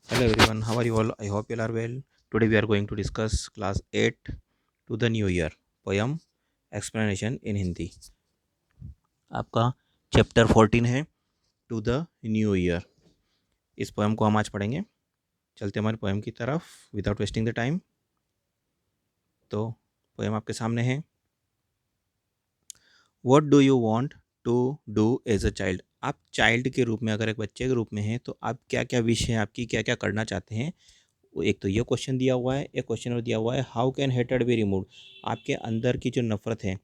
Hello everyone, how are you all? I hope you all are well. Today we are going to discuss class 8 to the new year poem explanation in Hindi. आपका chapter 14 है to the new year. इस poem को हम आज पढ़ेंगे. चलते हमारे poem की तरफ विदाउट वेस्टिंग द टाइम. तो पोएम आपके सामने है. What do you want to do as a child. आप चाइल्ड के रूप में, अगर एक बच्चे के रूप में हैं, तो आप क्या क्या विश है आपकी, क्या क्या करना चाहते हैं. एक तो ये क्वेश्चन दिया हुआ है. एक क्वेश्चन और दिया हुआ है, how can hated be remove. आपके अंदर की जो नफरत है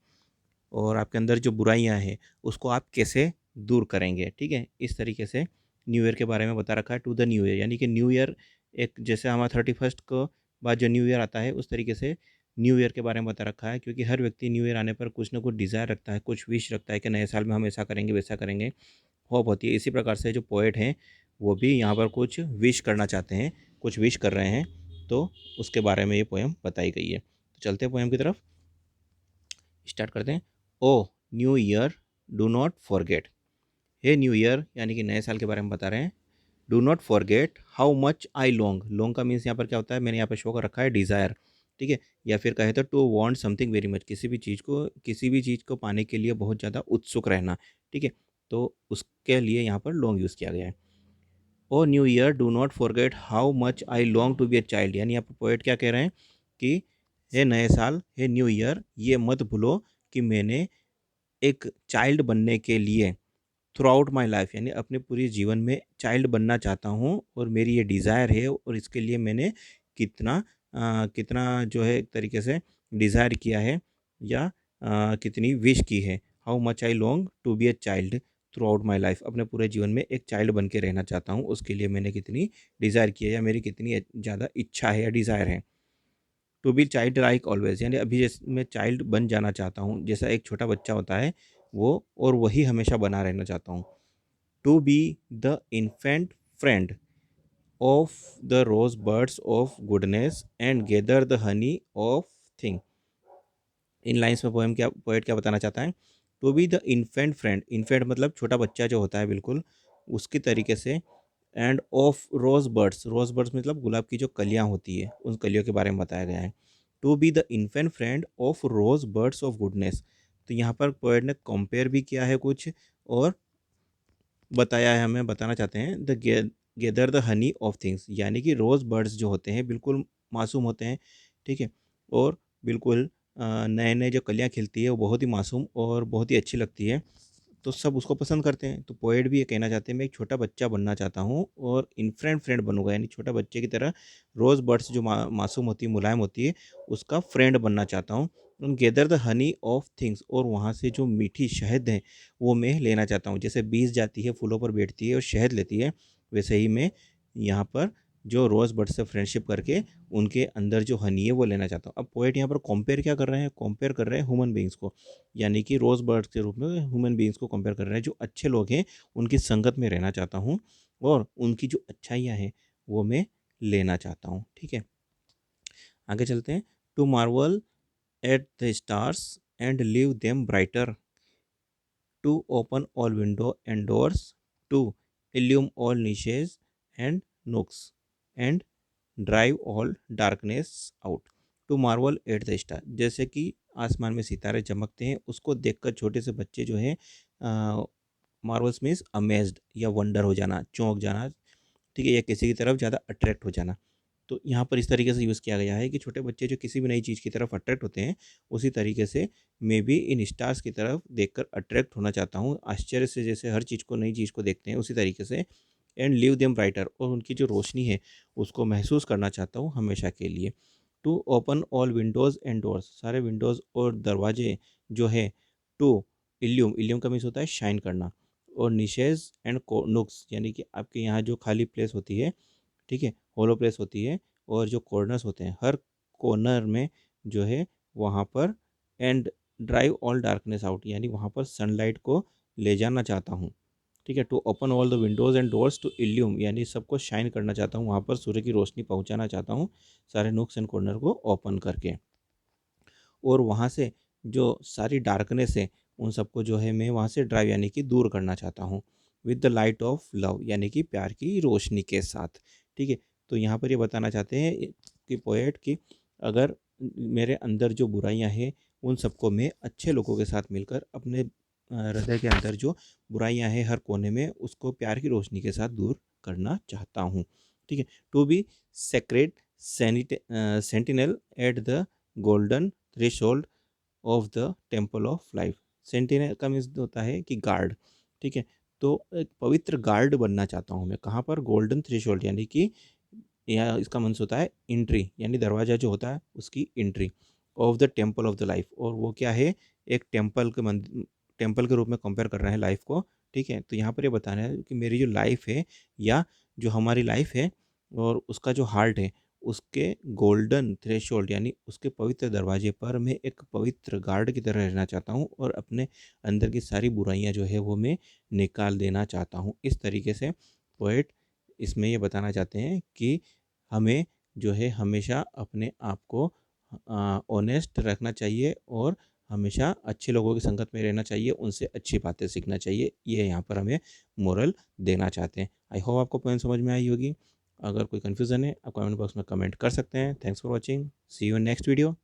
और आपके अंदर जो बुराइयां हैं उसको आप कैसे दूर करेंगे. ठीक है, इस तरीके से न्यू ईयर के बारे में बता रखा है. टू द न्यू ईयर यानी कि न्यू ईयर एक जैसे हमारा 31st को बाद जो न्यू ईयर आता है उस तरीके से न्यू ईयर के बारे में बता रखा है. क्योंकि हर व्यक्ति न्यू ईयर आने पर कुछ ना कुछ डिज़ायर रखता है, कुछ विश रखता है कि नए साल में हम ऐसा करेंगे वैसा करेंगे, होप होती है. इसी प्रकार से जो पोएट हैं वो भी यहाँ पर कुछ विश करना चाहते हैं, कुछ विश कर रहे हैं. तो उसके बारे में ये पोएम बताई गई है. तो चलते हैं पोएम की तरफ, स्टार्ट करते हैं. O new year do not forget. Hey new year यानी कि नए साल के बारे में बता रहे हैं. Do not forget how much I long. Long का मीन्स यहाँ पर क्या होता है, मैंने यहाँ पर शो कर रखा है डिज़ायर. ठीक है, या फिर कहे तो to want something very much, किसी भी चीज़ को पाने के लिए बहुत ज़्यादा उत्सुक रहना. ठीक है, तो उसके लिए यहाँ पर लॉन्ग यूज़ किया गया है. O new year do not forget how much I long to be a child. यानी यहाँ पर पोएट क्या कह रहे हैं कि हे नए साल, हे न्यू ईयर, ये मत भूलो कि मैंने एक चाइल्ड बनने के लिए थ्रू आउट माई लाइफ यानी अपने पूरे जीवन में चाइल्ड बनना चाहता हूँ और मेरी ये डिज़ायर है. और इसके लिए मैंने कितना कितना जो है एक तरीके से डिज़ायर किया है या कितनी विश की है. How much I long to be a child throughout my life. अपने पूरे जीवन में एक चाइल्ड बन के रहना चाहता हूँ, उसके लिए मैंने कितनी डिज़ायर की है या मेरी कितनी ज़्यादा इच्छा है या डिज़ायर है. To be child like always यानी अभी जैसे मैं चाइल्ड बन जाना चाहता हूँ, जैसा एक छोटा बच्चा होता है वो, और वही हमेशा बना रहना चाहता हूँ. To be the infant friend of the rose birds of goodness and gather the honey of thing. इन लाइन्स में पोएट क्या बताना चाहता है. To be the infant friend, infant मतलब छोटा बच्चा जो होता है बिल्कुल उसकी तरीके से. And of rose birds, rose birds मतलब गुलाब की जो कलियाँ होती है उन कलियों के बारे में बताया गया है. To be the infant friend of rose birds of goodness. तो यहाँ पर पोएट ने कंपेयर भी किया है कुछ और बताया है, हमें बताना चाहते हैं the gather the honey of things यानी कि रोज़ बर्ड्स जो होते हैं बिल्कुल मासूम होते हैं. ठीक है, और बिल्कुल नए नए जो कलियाँ खिलती है वो बहुत ही मासूम और बहुत ही अच्छी लगती है, तो सब उसको पसंद करते हैं. तो पोएट भी ये कहना चाहते हैं मैं एक छोटा बच्चा बनना चाहता हूँ और इन्फेंट फ्रेंड बनूंगा यानी छोटा बच्चे की तरह रोज़ बर्ड्स जो मासूम होती है, मुलायम होती है, उसका फ्रेंड बनना चाहता हूँ. Gather the honey of things और वहाँ से जो मीठी शहद है वो मैं लेना चाहता हूँ. जैसे बीज जाती है फूलों पर बैठती है और शहद लेती है, वैसे ही मैं यहाँ पर जो रोज़ बर्ड से फ्रेंडशिप करके उनके अंदर जो हनी है वो लेना चाहता हूँ. अब पोएट यहाँ पर कंपेयर क्या कर रहे हैं, कंपेयर कर रहे हैं ह्यूमन बींग्स को, यानी कि रोज़ बर्ड्स के रूप में ह्यूमन बींग्स को कंपेयर कर रहे हैं. जो अच्छे लोग हैं उनकी संगत में रहना चाहता हूँ और उनकी जो अच्छाइयाँ हैं वो मैं लेना चाहता हूँ. ठीक है, आगे चलते हैं. To marvel at the stars and leave them brighter. To open all windows and doors, to illumine all niches and nooks, and drive all darkness out. To marvel at the star, जैसे कि आसमान में सितारे चमकते हैं उसको देखकर छोटे से बच्चे जो हैं, मार्वल्स मीन्स अमेज्ड या वंडर हो जाना, चौंक जाना. ठीक है, या किसी की तरफ ज़्यादा अट्रैक्ट हो जाना. तो यहाँ पर इस तरीके से यूज़ किया गया है कि छोटे बच्चे जो किसी भी नई चीज़ की तरफ अट्रैक्ट होते हैं, उसी तरीके से मैं भी इन स्टार्स की तरफ देखकर अट्रैक्ट होना चाहता हूँ. आश्चर्य से जैसे हर चीज़ को, नई चीज़ को देखते हैं उसी तरीके से. एंड लीव देम ब्राइटर और उनकी जो रोशनी है उसको महसूस करना चाहता हूँ हमेशा के लिए. To open all windows and doors, सारे विंडोज़ और दरवाजे जो है. टू इल्यूम का मीन्स होता है शाइन करना. और निशेज़ एंड नुक्स यानी कि आपके यहाँ जो खाली प्लेस होती है, ठीक है, होलो प्लेस होती है, और जो कॉर्नर्स होते हैं हर कॉर्नर में जो है वहाँ पर. And drive all darkness out यानी वहाँ पर सनलाइट को ले जाना चाहता हूँ. ठीक है, to open all the windows and doors to illume यानी सबको शाइन करना चाहता हूँ, वहाँ पर सूर्य की रोशनी पहुँचाना चाहता हूँ सारे नुक्स एंड कॉर्नर को ओपन करके. और वहाँ से जो सारी डार्कनेस है उन सबको जो है मैं वहाँ से ड्राइव यानी कि दूर करना चाहता हूँ. With the light of love यानी कि प्यार की रोशनी के साथ. ठीक है, तो यहाँ पर ये बताना चाहते हैं कि पोएट कि अगर मेरे अंदर जो बुराइयाँ हैं उन सबको मैं अच्छे लोगों के साथ मिलकर अपने हृदय के अंदर जो बुराइयाँ हैं हर कोने में उसको प्यार की रोशनी के साथ दूर करना चाहता हूँ। ठीक है, to be sacred sentinel at the golden threshold of the temple of life. Sentinel का मीन्स होता है कि गार्ड। ठीक है, तो एक पवित्र गार्ड बनना चाहता हूँ मैं कहाँ पर, गोल्डन थ्रेशोल्ड यानी कि या इसका मीन्स होता है एंट्री, यानी दरवाज़ा जो होता है उसकी entry of the temple of the life. और वो क्या है, एक टेम्पल के रूप में कंपेयर कर रहे हैं लाइफ को। ठीक है, तो यहाँ पर ये बताना है कि मेरी जो लाइफ है या जो हमारी लाइफ है और उसका जो हार्ट है उसके गोल्डन थ्रेशोल्ड यानी उसके पवित्र दरवाजे पर मैं एक पवित्र गार्ड की तरह रहना चाहता हूँ और अपने अंदर की सारी बुराइयाँ जो है वो मैं निकाल देना चाहता हूँ। इस तरीके से पोएट इसमें ये बताना चाहते हैं कि हमें जो है हमेशा अपने आप को ऑनेस्ट रखना चाहिए और हमेशा अच्छे लोगों की संगत में रहना चाहिए, उनसे अच्छी बातें सीखना चाहिए। ये यहाँ पर हमें मोरल देना चाहते हैं। आई होप आपको पॉइंट समझ में आई होगी। अगर कोई कन्फ्यूज़न है आप कमेंट बॉक्स में कमेंट कर सकते हैं। Thanks for watching, see you in next video.